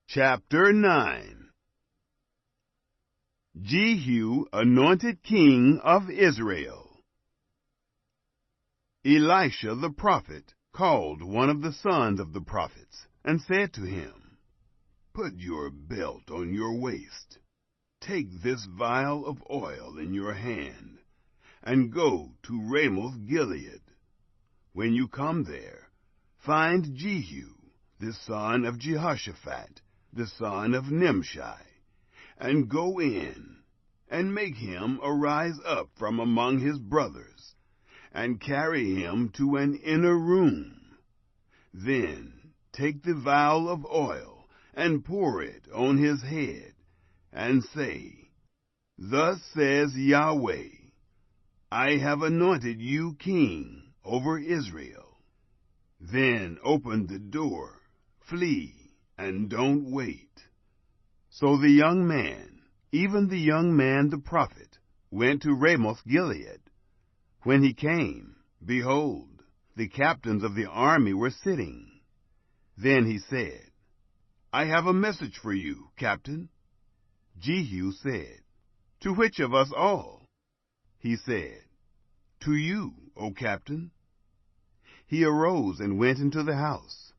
Chapter 9. Jehu anointed king of Israel. Elisha the prophet called one of the sons of the prophets and said to him, "Put your belt on your waist. Take this vial of oil in your hand, and go to Ramoth-Gilead. When you come there, find Jehu, the son of Jehoshaphat, the son of Nimshi, and go in, and make him arise up from among his brothers, and carry him to an inner room. Then take the vial of oil, and pour it on his head, and say, 'Thus says Yahweh, I have anointed you king over Israel.' Then open the door, flee, and don't wait." So the young man, even the young man the prophet, went to Ramoth-Gilead. When he came, behold, the captains of the army were sitting. Then he said, "I have a message for you, captain." Jehu said, "To which of us all?" He said, "To you, O captain." He arose and went into the house.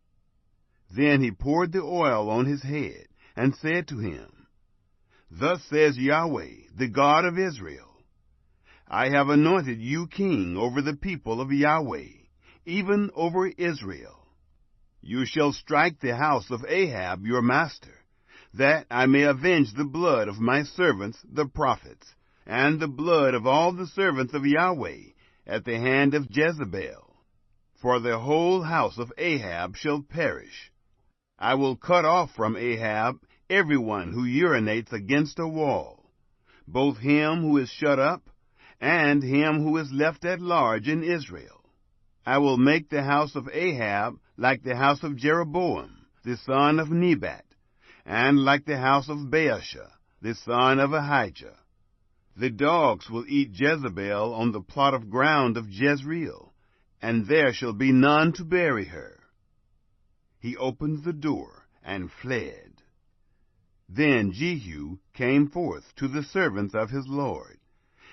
Then he poured the oil on his head, and said to him, "Thus says Yahweh, the God of Israel, I have anointed you king over the people of Yahweh, even over Israel. You shall strike the house of Ahab your master, that I may avenge the blood of my servants the prophets, and the blood of all the servants of Yahweh at the hand of Jezebel. For the whole house of Ahab shall perish. I will cut off from Ahab everyone who urinates against a wall, both him who is shut up and him who is left at large in Israel. I will make the house of Ahab like the house of Jeroboam, the son of Nebat, and like the house of Baasha, the son of Ahijah. The dogs will eat Jezebel on the plot of ground of Jezreel, and there shall be none to bury her." He opened the door and fled. Then Jehu came forth to the servants of his Lord,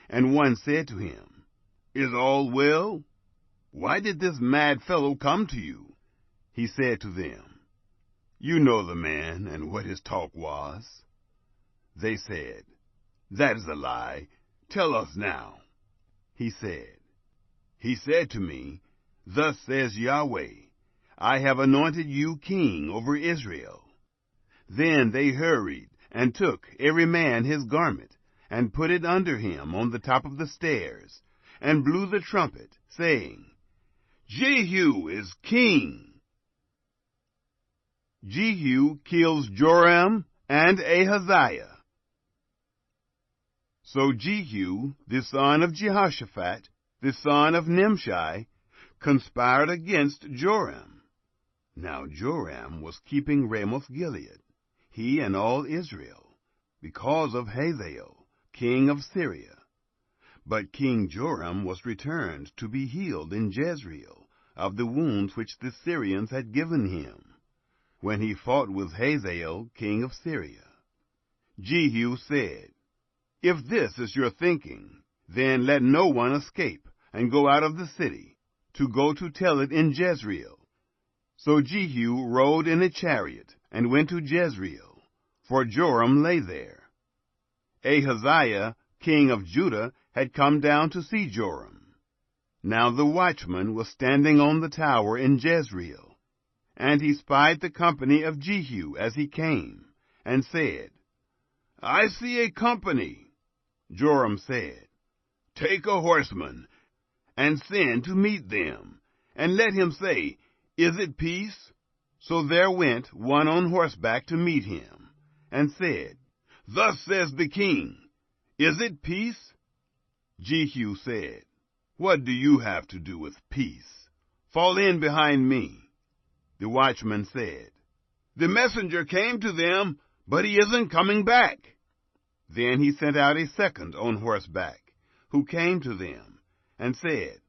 and one said to him, "Is all well? Why did this mad fellow come to you?" He said to them, "You know the man and what his talk was." They said, "That is a lie. Tell us now." He said to me, "Thus says Yahweh, I have anointed you king over Israel." Then they hurried and took every man his garment, and put it under him on the top of the stairs, and blew the trumpet, saying, "Jehu is king." Jehu kills Joram and Ahaziah. So Jehu, the son of Jehoshaphat, the son of Nimshi, conspired against Joram. Now Joram was keeping Ramoth-Gilead, he and all Israel, because of Hazael, king of Syria. But King Joram was returned to be healed in Jezreel of the wounds which the Syrians had given him, when he fought with Hazael, king of Syria. Jehu said, "If this is your thinking, then let no one escape and go out of the city, to go to tell it in Jezreel." So Jehu rode in a chariot and went to Jezreel, for Joram lay there. Ahaziah, king of Judah, had come down to see Joram. Now the watchman was standing on the tower in Jezreel, and he spied the company of Jehu as he came, and said, "I see a company." Joram said, "Take a horseman, and send to meet them, and let him say, 'Is it peace?'" So there went one on horseback to meet him, and said, "Thus says the king, 'Is it peace?'" Jehu said, "What do you have to do with peace? Fall in behind me." The watchman said, "The messenger came to them, but he isn't coming back." Then he sent out a second on horseback, who came to them, and said,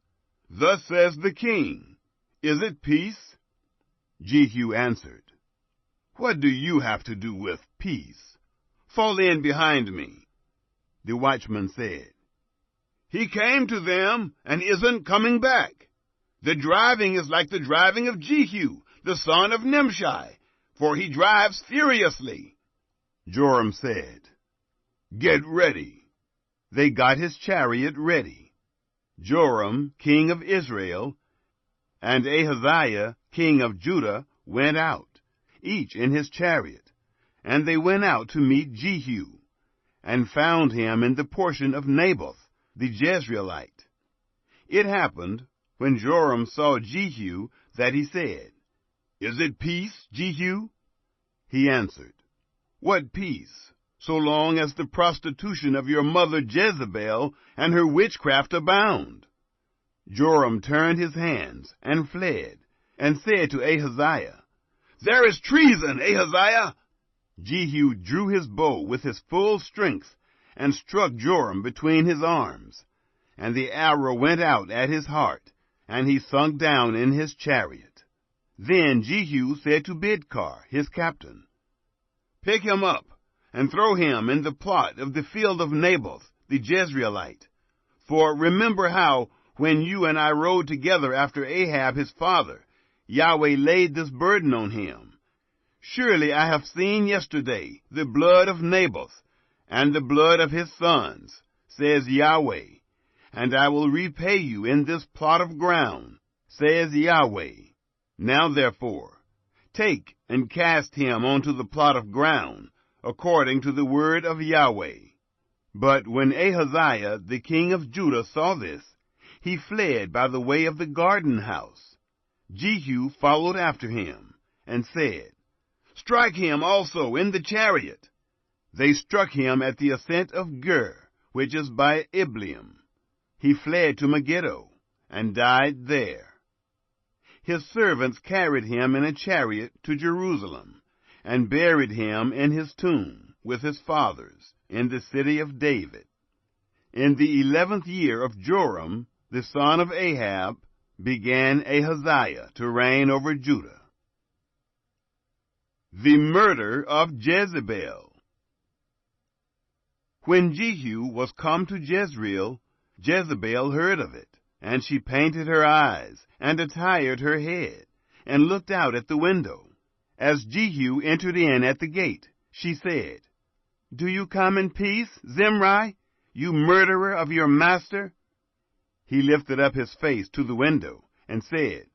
"Thus says the king, 'Is it peace?'" Jehu answered, What do you have to do with peace? Fall in behind me." The watchman said, "He came to them and isn't coming back. The driving is like the driving of Jehu, the son of Nimshi, for he drives furiously." Joram said, "Get ready." They got his chariot ready. Joram, king of Israel, and Ahaziah, king of Judah, went out, each in his chariot, and they went out to meet Jehu, and found him in the portion of Naboth the Jezreelite. It happened, when Joram saw Jehu, that he said, "Is it peace, Jehu?" He answered, "What peace, so long as the prostitution of your mother Jezebel and her witchcraft abound?" Joram turned his hands and fled, and said to Ahaziah, "There is treason, Ahaziah!" Jehu drew his bow with his full strength, and struck Joram between his arms. And the arrow went out at his heart, and he sunk down in his chariot. Then Jehu said to Bidkar, his captain, "Pick him up, and throw him in the plot of the field of Naboth the Jezreelite. For remember how, when you and I rode together after Ahab his father, Yahweh laid this burden on him. Surely I have seen yesterday the blood of Naboth, and the blood of his sons, says Yahweh, and I will repay you in this plot of ground, says Yahweh. Now therefore, take and cast him onto the plot of ground, according to the word of Yahweh." But when Ahaziah the king of Judah saw this, he fled by the way of the garden house. Jehu followed after him, and said, "Strike him also in the chariot." They struck him at the ascent of Gur, which is by Ibleam. He fled to Megiddo, and died there. His servants carried him in a chariot to Jerusalem, and buried him in his tomb with his fathers in the city of David. In the 11th year of Joram, the son of Ahab, began Ahaziah to reign over Judah. The murder of Jezebel. When Jehu was come to Jezreel, Jezebel heard of it, and she painted her eyes, and attired her head, and looked out at the window. As Jehu entered in at the gate, she said, "Do you come in peace, Zimri, you murderer of your master?" He lifted up his face to the window, and said,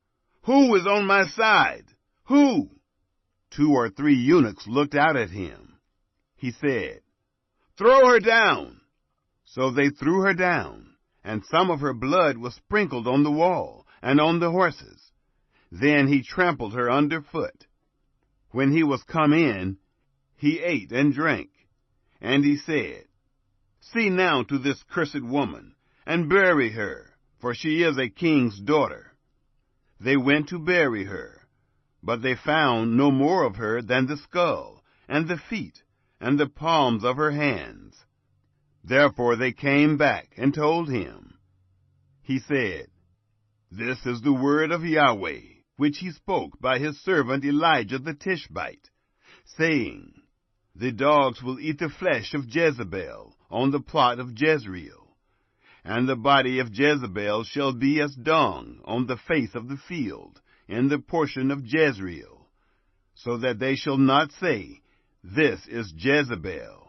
"Who is on my side? Who?" 2 or 3 eunuchs looked out at him. He said, "Throw her down." So they threw her down, and some of her blood was sprinkled on the wall and on the horses. Then he trampled her under foot. When he was come in, he ate and drank. And he said, "See now to this cursed woman, and bury her, for she is a king's daughter." They went to bury her, but they found no more of her than the skull, and the feet, and the palms of her hands. Therefore they came back and told him. He said, "This is the word of Yahweh, which he spoke by his servant Elijah the Tishbite, saying, The dogs will eat the flesh of Jezebel on the plot of Jezreel, and the body of Jezebel shall be as dung on the face of the field in the portion of Jezreel, so that they shall not say, This is Jezebel.